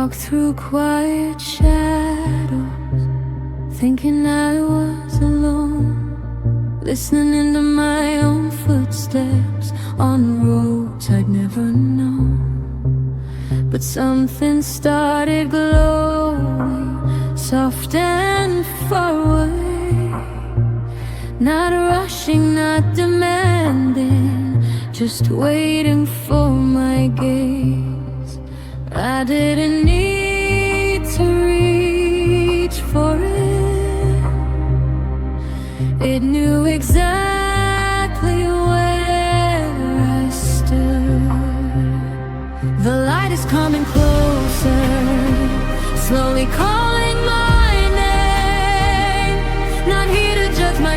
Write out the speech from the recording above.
walk through quiet shadows, thinking I was alone, listening to my own footsteps on roads I'd never known. But something started glowing, soft and far away, not rushing, not demanding, just waiting for my gaze. I didn't need to reach for it, it knew exactly where I stood. The light is coming closer, slowly calling my name, not here to judge my